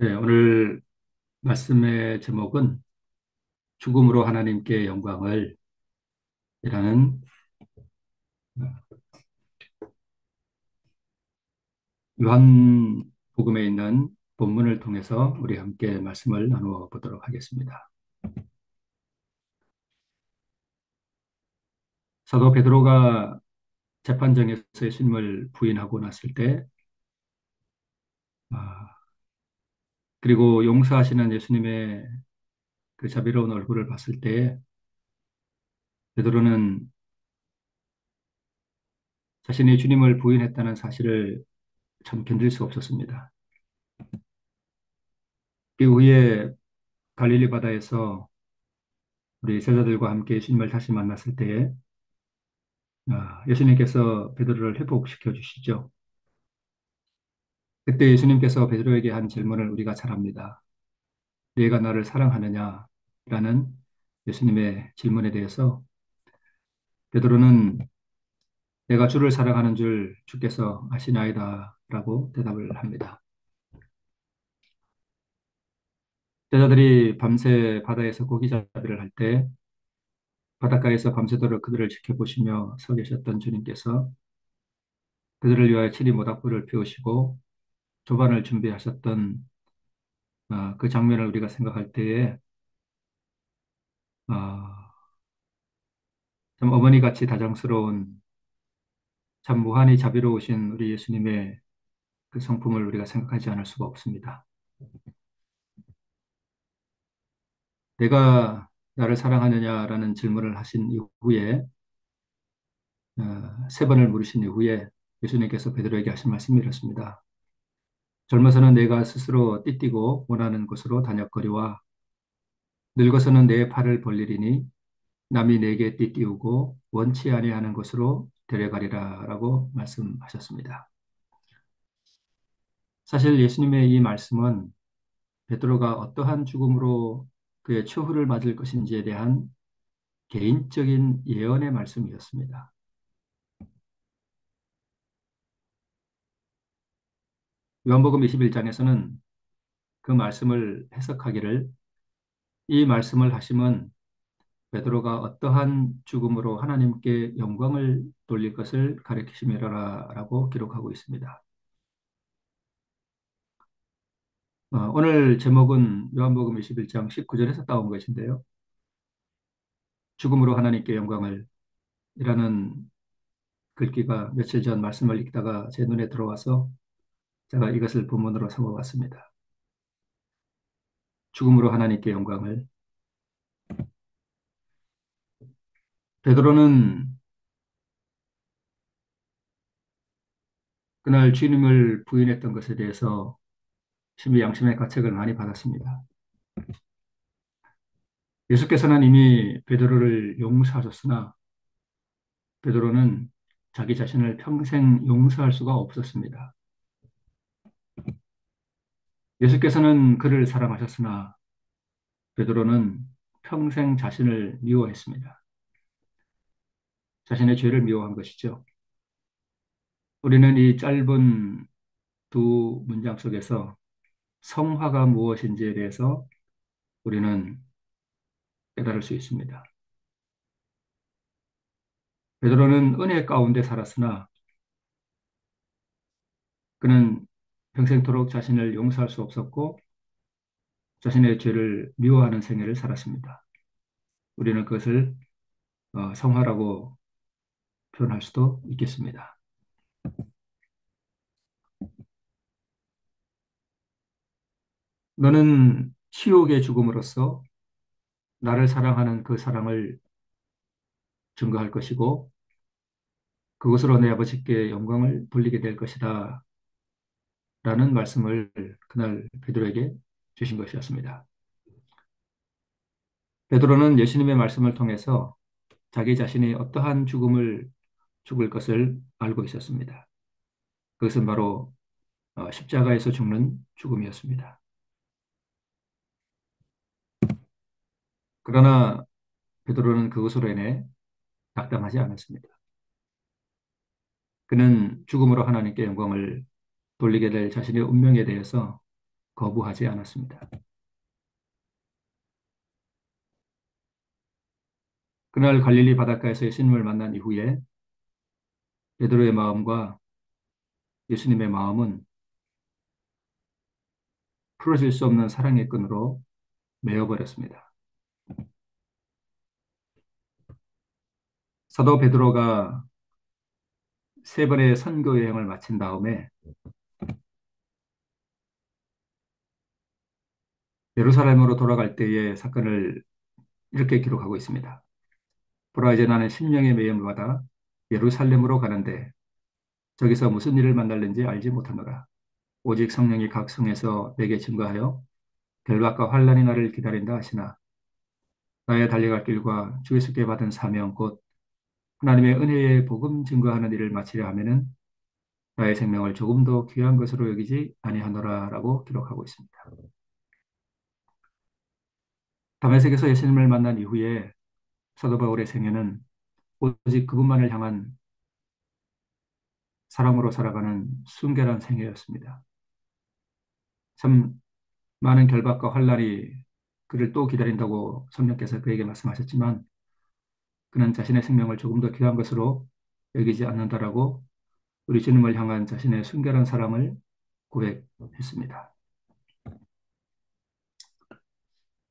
네, 오늘 말씀의 제목은 죽음으로 하나님께 영광을 이라는 요한복음에 있는 본문을 통해서 우리 함께 말씀을 나누어 보도록 하겠습니다. 사도 베드로가 재판정에서 예수님을 부인하고 났을 때, 아, 그리고 용서하시는 예수님의 그 자비로운 얼굴을 봤을 때 베드로는 자신이 주님을 부인했다는 사실을 참 견딜 수 없었습니다. 그 후에 갈릴리 바다에서 우리 제자들과 함께 예수님을 다시 만났을 때에 예수님께서 베드로를 회복시켜 주시죠. 그때 예수님께서 베드로에게 한 질문을 우리가 잘 압니다. 네가 나를 사랑하느냐? 라는 예수님의 질문에 대해서 베드로는 내가 주를 사랑하는 줄 주께서 아시나이다 라고 대답을 합니다. 제자들이 밤새 바다에서 고기잡이를 할 때 바닷가에서 밤새도록 그들을 지켜보시며 서 계셨던 주님께서 그들을 위하여 친히 모닥불을 피우시고 조반을 준비하셨던 그 장면을 우리가 생각할 때에 아, 참 어머니같이 다정스러운 참 무한히 자비로우신 우리 예수님의 그 성품을 우리가 생각하지 않을 수가 없습니다. 내가 나를 사랑하느냐라는 질문을 하신 이후에 세 번을 물으신 이후에 예수님께서 베드로에게 하신 말씀이 이렇습니다. 젊어서는 내가 스스로 띠띠고 원하는 곳으로 다녔거리와 늙어서는 내 팔을 벌리리니 남이 내게 띠띠우고 원치 아니하는 곳으로 데려가리라라고 말씀하셨습니다. 사실 예수님의 이 말씀은 베드로가 어떠한 죽음으로 그의 처후를 맞을 것인지에 대한 개인적인 예언의 말씀이었습니다. 요한복음 21장에서는 그 말씀을 해석하기를 이 말씀을 하심은 베드로가 어떠한 죽음으로 하나님께 영광을 돌릴 것을 가리키심이라라고 기록하고 있습니다. 오늘 제목은 요한복음 21장 19절에서 따온 것인데요. 죽음으로 하나님께 영광을 이라는 글귀가 며칠 전 말씀을 읽다가 제 눈에 들어와서 제가 이것을 본문으로 삼아봤습니다. 죽음으로 하나님께 영광을. 베드로는 그날 주님을 부인했던 것에 대해서 심히 양심의 가책을 많이 받았습니다. 예수께서는 이미 베드로를 용서하셨으나 베드로는 자기 자신을 평생 용서할 수가 없었습니다. 예수께서는 그를 사랑하셨으나 베드로는 평생 자신을 미워했습니다. 자신의 죄를 미워한 것이죠. 우리는 이 짧은 두 문장 속에서 성화가 무엇인지에 대해서 우리는 깨달을 수 있습니다. 베드로는 은혜 가운데 살았으나 그는 평생토록 자신을 용서할 수 없었고 자신의 죄를 미워하는 생애를 살았습니다. 우리는 그것을 성화라고 표현할 수도 있겠습니다. 너는 치욕의 죽음으로써 나를 사랑하는 그 사랑을 증거할 것이고 그것으로 내 아버지께 영광을 돌리게 될 것이다 라는 말씀을 그날 베드로에게 주신 것이었습니다. 베드로는 예수님의 말씀을 통해서 자기 자신이 어떠한 죽음을 죽을 것을 알고 있었습니다. 그것은 바로 십자가에서 죽는 죽음이었습니다. 그러나 베드로는 그것으로 인해 낙담하지 않았습니다. 그는 죽음으로 하나님께 영광을 돌리게 될 자신의 운명에 대해서 거부하지 않았습니다. 그날 갈릴리 바닷가에서 예수님을 만난 이후에 베드로의 마음과 예수님의 마음은 풀어질 수 없는 사랑의 끈으로 매어버렸습니다. 사도 베드로가 세 번의 선교 여행을 마친 다음에 예루살렘으로 돌아갈 때의 사건을 이렇게 기록하고 있습니다. 보라 이제 나는 심령의 매임을 받아 예루살렘으로 가는데 저기서 무슨 일을 만날는지 알지 못하노라. 오직 성령이 각 성에서 내게 증거하여 결박과 환란이 나를 기다린다 하시나 나의 달려갈 길과 주 예수께 받은 사명 곧 하나님의 은혜의 복음 증거하는 일을 마치려 하면은 나의 생명을 조금도 귀한 것으로 여기지 아니하노라라고 기록하고 있습니다. 다메섹에서 예수님을 만난 이후에 사도 바울의 생애는 오직 그분만을 향한 사랑으로 살아가는 순결한 생애였습니다. 참 많은 결박과 환란이 그를 또 기다린다고 성령께서 그에게 말씀하셨지만 그는 자신의 생명을 조금 더 귀한 것으로 여기지 않는다라고 우리 주님을 향한 자신의 순결한 사랑을 고백했습니다.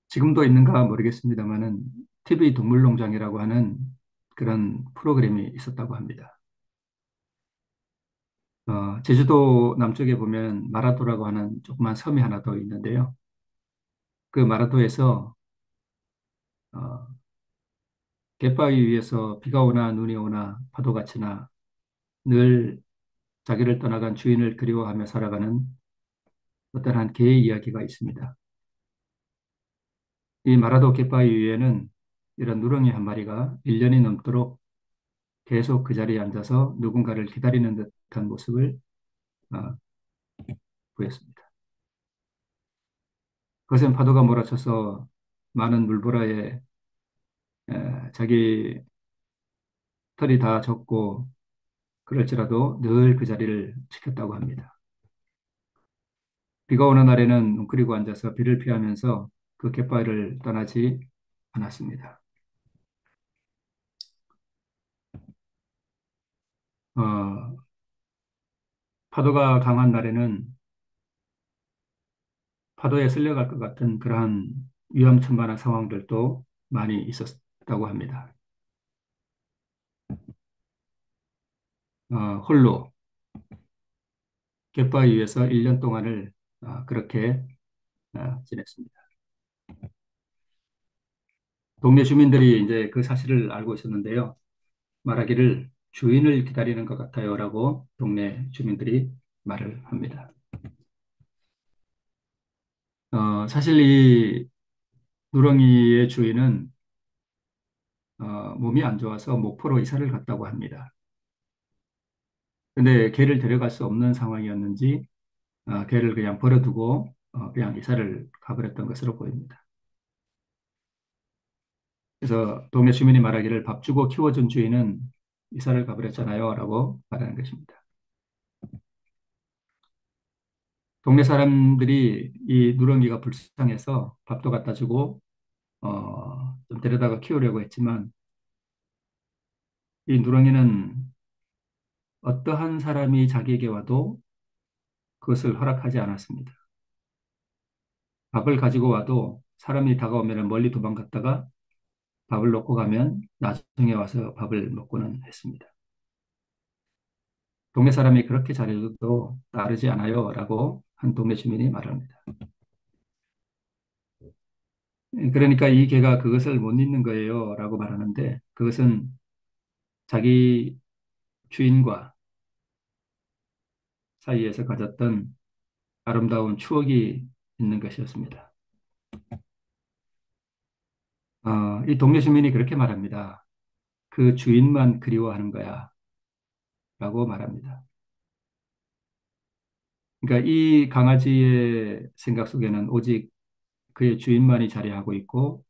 지금도 있는가 모르겠습니다만은 TV 동물농장이라고 하는 그런 프로그램이 있었다고 합니다. 제주도 남쪽에 보면 마라도라고 하는 조그만 섬이 하나 더 있는데요. 그 마라도에서 어, 갯바위 위에서 비가 오나 눈이 오나 파도가 치나 늘 자기를 떠나간 주인을 그리워하며 살아가는 어떤 한 개의 이야기가 있습니다. 이 마라도 갯바위 위에는 이런 누렁이 한 마리가 1년이 넘도록 계속 그 자리에 앉아서 누군가를 기다리는 듯한 모습을 어, 보였습니다. 거센 파도가 몰아쳐서 많은 물보라에 자기 털이 다 젖고 그럴지라도 늘 그 자리를 지켰다고 합니다. 비가 오는 날에는 웅크리고 앉아서 비를 피하면서 그 갯바위를 떠나지 않았습니다. 어, 파도가 강한 날에는 파도에 쓸려갈 것 같은 그러한 위험천만한 상황들도 많이 있었다고 합니다. 홀로 갯바위 위에서 1년 동안을 그렇게 지냈습니다. 동네 주민들이 이제 그 사실을 알고 있었는데요. 말하기를 주인을 기다리는 것 같아요라고 동네 주민들이 말을 합니다. 사실 이 누렁이의 주인은 몸이 안 좋아서 목포로 이사를 갔다고 합니다. 근데 개를 데려갈 수 없는 상황이었는지 개를 그냥 버려두고 그냥 이사를 가버렸던 것으로 보입니다. 그래서 동네 주민이 말하기를 밥 주고 키워준 주인은 이사를 가버렸잖아요 라고 말하는 것입니다. 동네 사람들이 이 누렁이가 불쌍해서 밥도 갖다 주고 좀 데려다가 키우려고 했지만 이 누렁이는 어떠한 사람이 자기에게 와도 그것을 허락하지 않았습니다. 밥을 가지고 와도 사람이 다가오면 멀리 도망갔다가 밥을 놓고 가면 나중에 와서 밥을 먹고는 했습니다. 동네 사람이 그렇게 잘해줘도 따르지 않아요 라고 한 동네 주민이 말합니다. 그러니까 이 개가 그것을 못 잊는 거예요 라고 말하는데 그것은 자기 주인과 사이에서 가졌던 아름다운 추억이 있는 것이었습니다. 이 동네 주민이 그렇게 말합니다. 그 주인만 그리워하는 거야 라고 말합니다. 그러니까 이 강아지의 생각 속에는 오직 그의 주인만이 자리하고 있고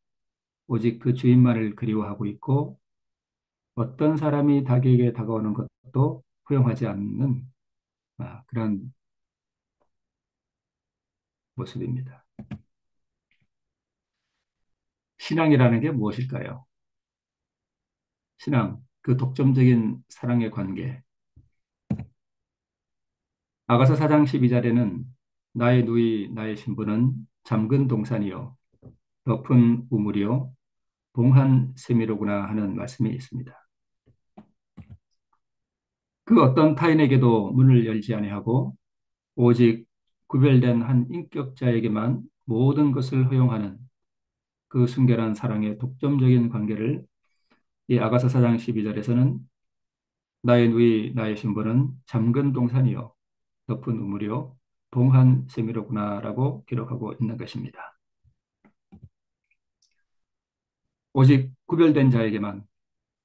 오직 그 주인만을 그리워하고 있고 어떤 사람이 자기에게 다가오는 것도 허용하지 않는 그런 모습입니다. 신앙이라는 게 무엇일까요? 신앙, 그 독점적인 사랑의 관계. 아가서 4장 12절에는 나의 누이, 나의 신부는 잠근 동산이요, 덮은 우물이요, 봉한 세미로구나 하는 말씀이 있습니다. 그 어떤 타인에게도 문을 열지 아니하고 오직 구별된 한 인격자에게만 모든 것을 허용하는 그 순결한 사랑의 독점적인 관계를 이 아가서 4장 12절에서는 나의 누이 나의 신부는 잠근 동산이요 덮은 우물이요 봉한 세미로구나라고 기록하고 있는 것입니다. 오직 구별된 자에게만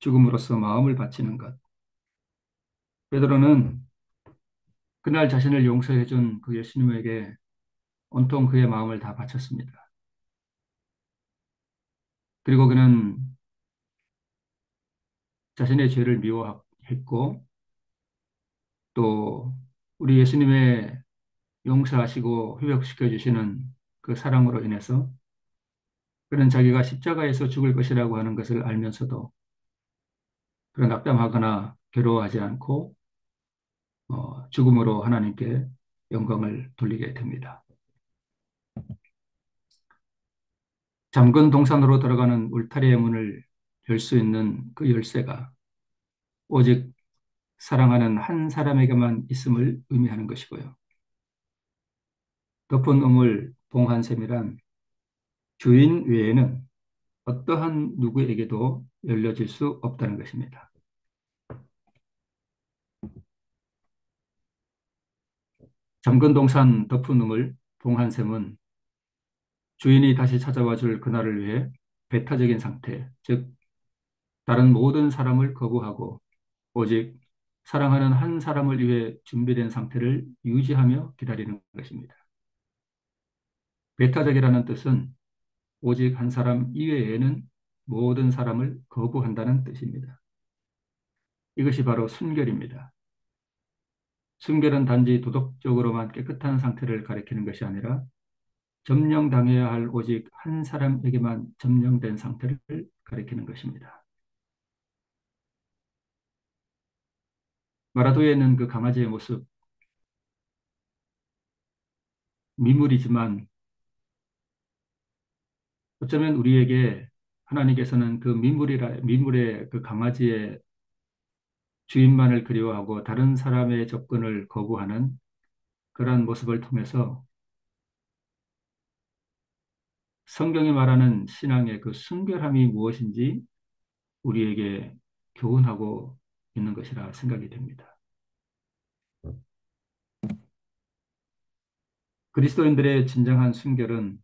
죽음으로써 마음을 바치는 것. 베드로는 그날 자신을 용서해 준 그 예수님에게 온통 그의 마음을 다 바쳤습니다. 그리고 그는 자신의 죄를 미워했고 또 우리 예수님의 용서하시고 회복시켜 주시는 그 사랑으로 인해서 그는 자기가 십자가에서 죽을 것이라고 하는 것을 알면서도 그런 낙담하거나 괴로워하지 않고 죽음으로 하나님께 영광을 돌리게 됩니다. 잠근 동산으로 들어가는 울타리의 문을 열 수 있는 그 열쇠가 오직 사랑하는 한 사람에게만 있음을 의미하는 것이고요. 덮은 우물 봉한샘이란 주인 외에는 어떠한 누구에게도 열려질 수 없다는 것입니다. 잠근 동산 덮은 우물 봉한샘은 주인이 다시 찾아와 줄 그날을 위해 배타적인 상태, 즉 다른 모든 사람을 거부하고 오직 사랑하는 한 사람을 위해 준비된 상태를 유지하며 기다리는 것입니다. 배타적이라는 뜻은 오직 한 사람 이외에는 모든 사람을 거부한다는 뜻입니다. 이것이 바로 순결입니다. 순결은 단지 도덕적으로만 깨끗한 상태를 가리키는 것이 아니라 점령당해야 할 오직 한 사람에게만 점령된 상태를 가리키는 것입니다. 마라도에 있는 그 강아지의 모습, 미물이지만 어쩌면 우리에게 하나님께서는 그 미물의 그 강아지의 주인만을 그리워하고 다른 사람의 접근을 거부하는 그러한 모습을 통해서 성경이 말하는 신앙의 그 순결함이 무엇인지 우리에게 교훈하고 있는 것이라 생각이 됩니다. 그리스도인들의 진정한 순결은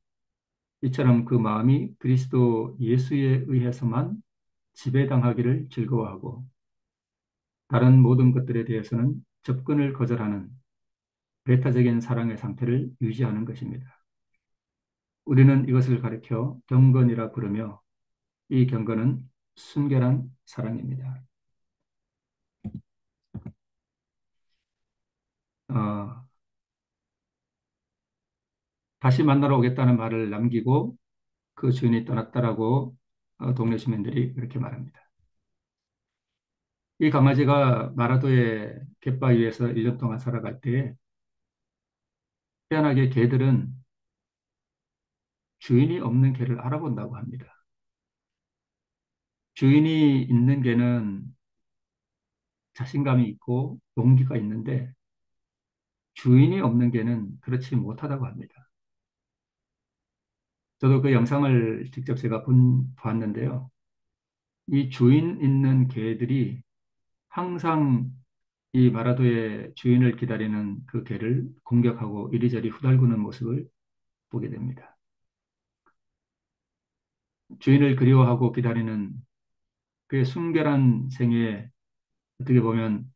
이처럼 그 마음이 그리스도 예수에 의해서만 지배당하기를 즐거워하고 다른 모든 것들에 대해서는 접근을 거절하는 배타적인 사랑의 상태를 유지하는 것입니다. 우리는 이것을 가리켜 경건이라 부르며 이 경건은 순결한 사랑입니다. 어, 다시 만나러 오겠다는 말을 남기고 그 주인이 떠났다라고 동네 시민들이 그렇게 말합니다. 이 강아지가 마라도의 갯바위에서 1년 동안 살아갈 때에 희한하게 개들은 주인이 없는 개를 알아본다고 합니다. 주인이 있는 개는 자신감이 있고 용기가 있는데 주인이 없는 개는 그렇지 못하다고 합니다. 저도 그 영상을 직접 제가 봤는데요. 이 주인 있는 개들이 항상 이 마라도의 주인을 기다리는 그 개를 공격하고 이리저리 후달구는 모습을 보게 됩니다. 주인을 그리워하고 기다리는 그의 순결한 생에 어떻게 보면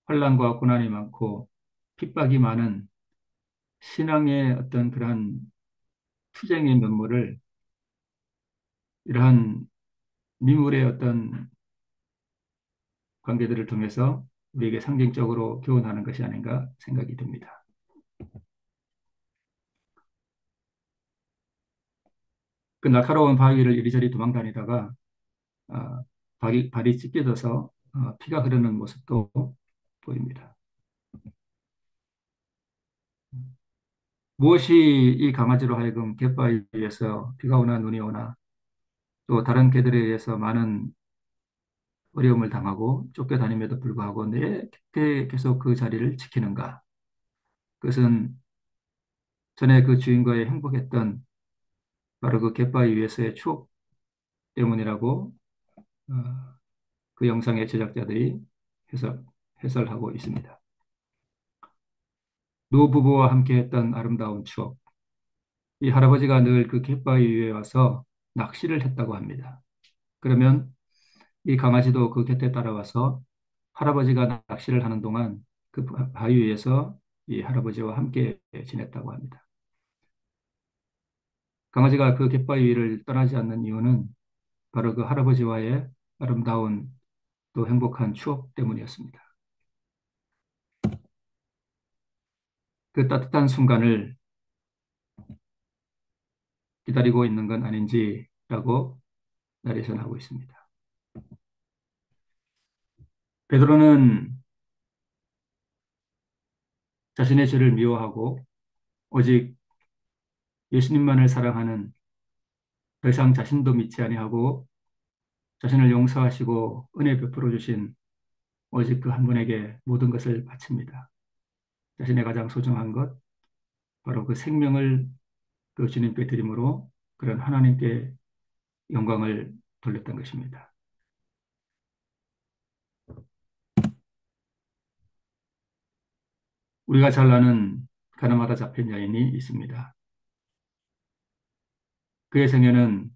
환난과 고난이 많고 핍박이 많은 신앙의 어떤 그러한 투쟁의 면모를 이러한 미물의 어떤 관계들을 통해서 우리에게 상징적으로 교훈하는 것이 아닌가 생각이 듭니다. 그 날카로운 바위를 이리저리 도망다니다가 아, 발이 찢겨져서 피가 흐르는 모습도 보입니다. 무엇이 이 강아지로 하여금 갯바위에서 비가 오나 눈이 오나 또 다른 개들에 의해서 많은 어려움을 당하고 쫓겨다님에도 불구하고 계속 그 자리를 지키는가? 그것은 전에 그 주인과의 행복했던 바로 그 갯바위 위에서의 추억 때문이라고 어, 그 영상의 제작자들이 해설하고 있습니다. 노부부와 함께 했던 아름다운 추억. 이 할아버지가 늘 그 갯바위 위에 와서 낚시를 했다고 합니다. 그러면 이 강아지도 그 곁에 따라와서 할아버지가 낚시를 하는 동안 그 바위 위에서 이 할아버지와 함께 지냈다고 합니다. 강아지가 그 갯바위 위를 떠나지 않는 이유는 바로 그 할아버지와의 아름다운 또 행복한 추억 때문이었습니다. 그 따뜻한 순간을 기다리고 있는 건 아닌지라고 나레이션하고 있습니다. 베드로는 자신의 죄를 미워하고 오직 예수님만을 사랑하는 더 이상 자신도 믿지 아니하고 자신을 용서하시고 은혜 베풀어 주신 오직 그 한 분에게 모든 것을 바칩니다. 자신의 가장 소중한 것, 바로 그 생명을 그 주님께 드림으로 그런 하나님께 영광을 돌렸던 것입니다. 우리가 잘 아는 가늠하다 잡힌 여인이 있습니다. 그의 생애는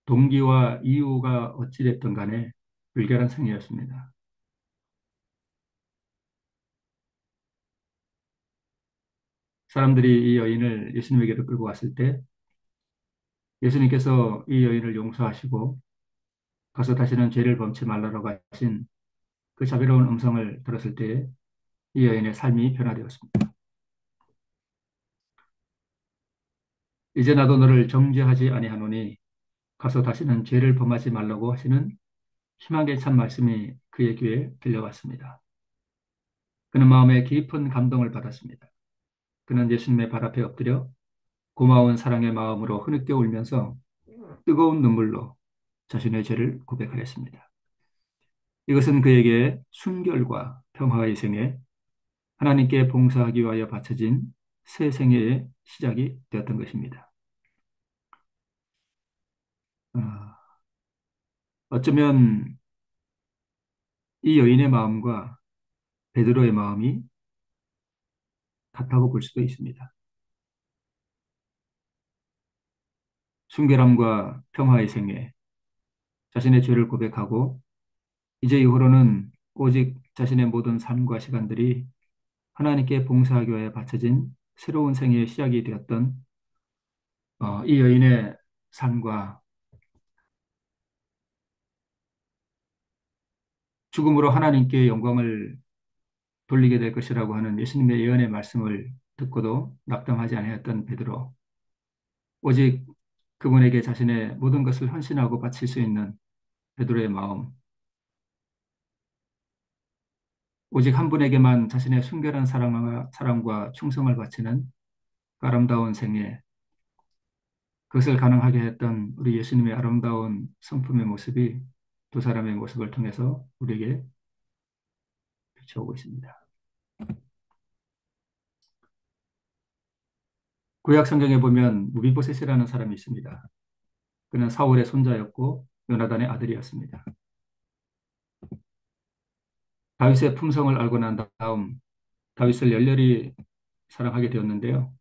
동기와 이유가 어찌됐든 간에 불결한 생애였습니다. 사람들이 이 여인을 예수님에게로 끌고 왔을 때 예수님께서 이 여인을 용서하시고 가서 다시는 죄를 범치 말라고 하신 그 자비로운 음성을 들었을 때에 이 여인의 삶이 변화되었습니다. 이제 나도 너를 정죄하지 아니하노니 가서 다시는 죄를 범하지 말라고 하시는 희망의 참 말씀이 그의 귀에 들려왔습니다. 그는 마음에 깊은 감동을 받았습니다. 그는 예수님의 발 앞에 엎드려 고마운 사랑의 마음으로 흐느껴 울면서 뜨거운 눈물로 자신의 죄를 고백하였습니다. 이것은 그에게 순결과 평화의 생애, 하나님께 봉사하기 위하여 바쳐진 새 생애의 시작이 되었던 것입니다. 어쩌면 이 여인의 마음과 베드로의 마음이 같다고 볼 수도 있습니다. 순결함과 평화의 생애, 자신의 죄를 고백하고 이제 이후로는 오직 자신의 모든 삶과 시간들이 하나님께 봉사하기 위해 바쳐진 새로운 생애의 시작이 되었던 이 여인의 삶과 죽음으로 하나님께 영광을 돌리게 될 것이라고 하는 예수님의 예언의 말씀을 듣고도 낙담하지 아니했던 베드로, 오직 그분에게 자신의 모든 것을 헌신하고 바칠 수 있는 베드로의 마음, 오직 한 분에게만 자신의 순결한 사랑과 충성을 바치는 그 아름다운 생애, 그것을 가능하게 했던 우리 예수님의 아름다운 성품의 모습이 두 사람의 모습을 통해서 우리에게 비춰오고 있습니다. 구약 성경에 보면 무비보셋이라는 사람이 있습니다. 그는 사울의 손자였고 요나단의 아들이었습니다. 다윗의 품성을 알고 난 다음 다윗을 열렬히 사랑하게 되었는데요.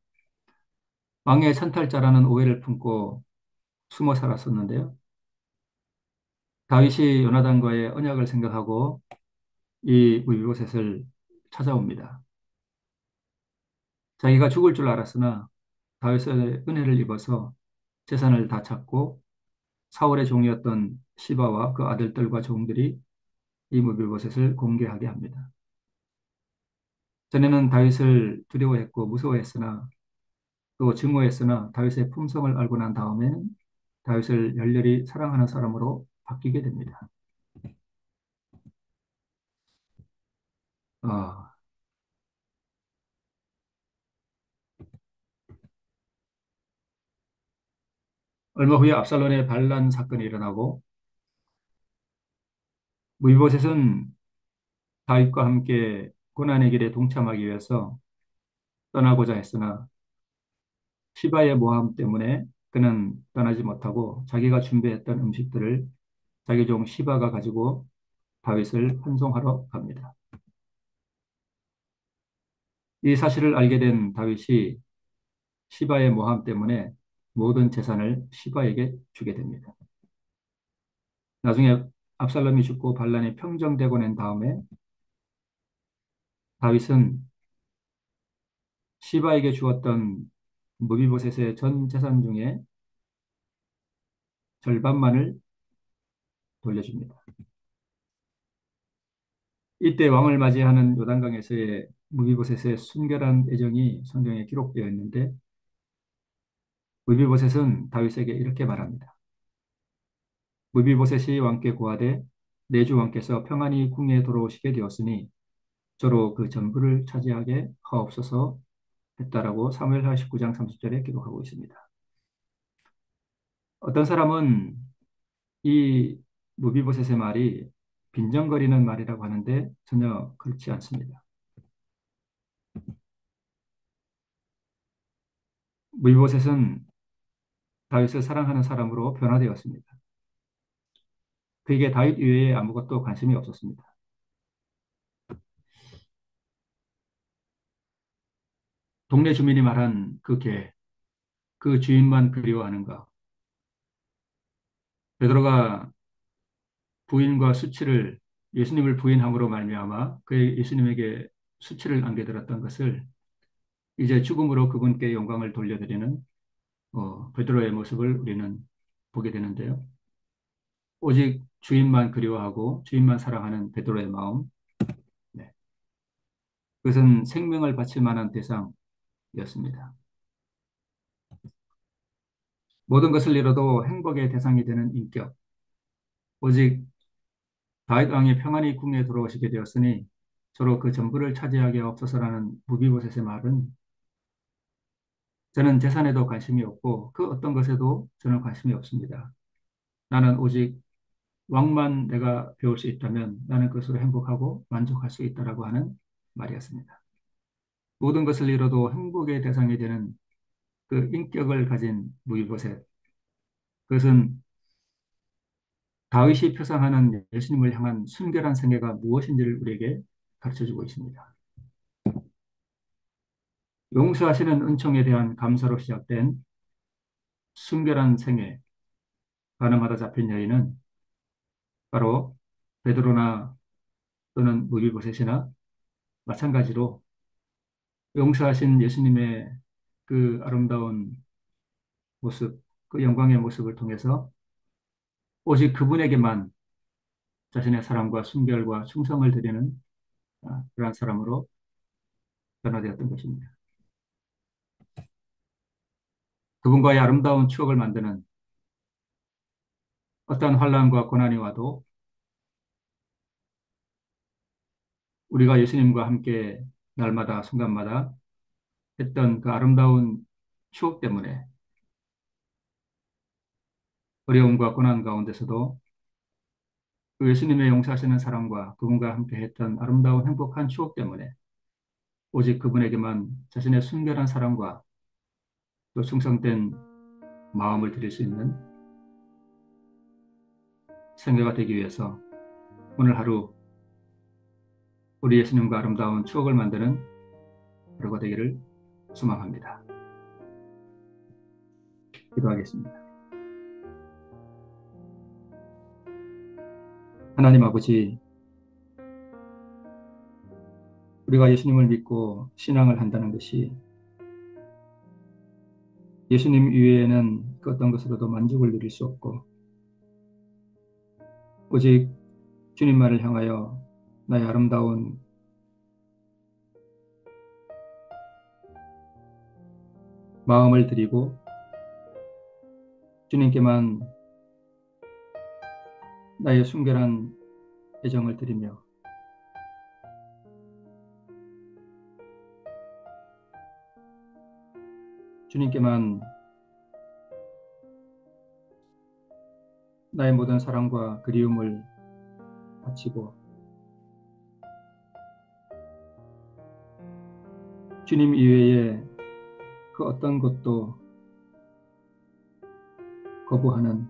왕의 찬탈자라는 오해를 품고 숨어 살았었는데요. 다윗이 요나단과의 언약을 생각하고 이 무비보셋을 찾아옵니다. 자기가 죽을 줄 알았으나 다윗의 은혜를 입어서 재산을 다 찾고 사울의 종이었던 시바와 그 아들들과 종들이 이 무비보셋을 공개하게 합니다. 전에는 다윗을 두려워했고 무서워했으나 또 증오했으나 다윗의 품성을 알고 난 다음에는 다윗을 열렬히 사랑하는 사람으로 바뀌게 됩니다. 아, 얼마 후에 압살롬의 반란 사건이 일어나고 무이보셋은 다윗과 함께 고난의 길에 동참하기 위해서 떠나고자 했으나 시바의 모함 때문에 그는 떠나지 못하고 자기가 준비했던 음식들을 자기 종 시바가 가지고 다윗을 환송하러 갑니다. 이 사실을 알게 된 다윗이 시바의 모함 때문에 모든 재산을 시바에게 주게 됩니다. 나중에 압살롬이 죽고 반란이 평정되고 난 다음에 다윗은 시바에게 주었던 무비보셋의 전 재산 중에 절반만을 돌려줍니다. 이때 왕을 맞이하는 요단강에서의 무비보셋의 순결한 애정이 성경에 기록되어 있는데 무비보셋은 다윗에게 이렇게 말합니다. 무비보셋이 왕께 고하되 내 주 왕께서 평안히 궁에 돌아오시게 되었으니 저로 그 전부를 차지하게 하옵소서 했다라고 사무엘하 19장 30절에 기록하고 있습니다. 어떤 사람은 이 무비보셋의 말이 빈정거리는 말이라고 하는데 전혀 그렇지 않습니다. 무비보셋은 다윗을 사랑하는 사람으로 변화되었습니다. 그에게 다윗 이외에 아무것도 관심이 없었습니다. 동네 주민이 말한 그 개, 그 주인만 그리워하는가. 베드로가 부인과 수치를 예수님을 부인함으로 말미암아 그의 예수님에게 수치를 안겨들었던 것을 이제 죽음으로 그분께 영광을 돌려드리는 베드로의 모습을 우리는 보게 되는데요. 오직 주인만 그리워하고 주인만 사랑하는 베드로의 마음, 네. 그것은 생명을 바칠 만한 대상이었습니다. 모든 것을 잃어도 행복의 대상이 되는 인격, 오직 다윗 왕이 평안히 궁에 들어오시게 되었으니 서로 그 전부를 차지하게 없어서라는 무비보셋의 말은 저는 재산에도 관심이 없고 그 어떤 것에도 저는 관심이 없습니다. 나는 오직 왕만 내가 배울 수 있다면 나는 그것으로 행복하고 만족할 수 있다라고 하는 말이었습니다. 모든 것을 잃어도 행복의 대상이 되는 그 인격을 가진 무비보셋. 그것은 다윗이 표상하는 예수님을 향한 순결한 생애가 무엇인지를 우리에게 가르쳐주고 있습니다. 용서하시는 은총에 대한 감사로 시작된 순결한 생애, 가늠하다 잡힌 여인은 바로 베드로나 또는 무비보셋이나 마찬가지로 용서하신 예수님의 그 아름다운 모습, 그 영광의 모습을 통해서 오직 그분에게만 자신의 사랑과 순결과 충성을 드리는 그러한 사람으로 변화되었던 것입니다. 그분과의 아름다운 추억을 만드는 어떠한 환난과 고난이 와도 우리가 예수님과 함께 날마다 순간마다 했던 그 아름다운 추억 때문에 어려움과 고난 가운데서도 그 예수님의 용서하시는 사랑과 그분과 함께 했던 아름다운 행복한 추억 때문에 오직 그분에게만 자신의 순결한 사랑과 또 충성된 마음을 드릴 수 있는 생애가 되기 위해서 오늘 하루 우리 예수님과 아름다운 추억을 만드는 하루가 되기를 소망합니다. 기도하겠습니다. 하나님 아버지, 우리가 예수님을 믿고 신앙을 한다는 것이 예수님 이외에는 그 어떤 것으로도 만족을 누릴 수 없고 오직 주님만을 향하여 나의 아름다운 마음을 드리고 주님께만 나의 순결한 애정을 드리며 주님께만 나의 모든 사랑과 그리움을 바치고 주님 이외에 그 어떤 것도 거부하는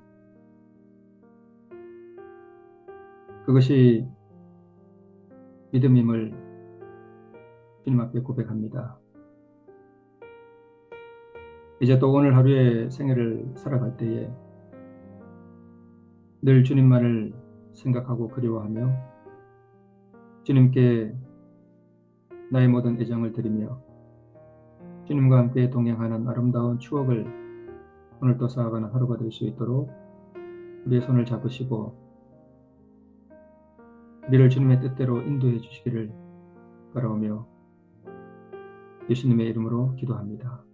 그것이 믿음임을 주님 앞에 고백합니다. 이제 또 오늘 하루의 생애를 살아갈 때에 늘 주님만을 생각하고 그리워하며 주님께 나의 모든 애정을 드리며 주님과 함께 동행하는 아름다운 추억을 오늘도 쌓아가는 하루가 될 수 있도록 우리의 손을 잡으시고 우리를 주님의 뜻대로 인도해 주시기를 바라오며 예수님의 이름으로 기도합니다.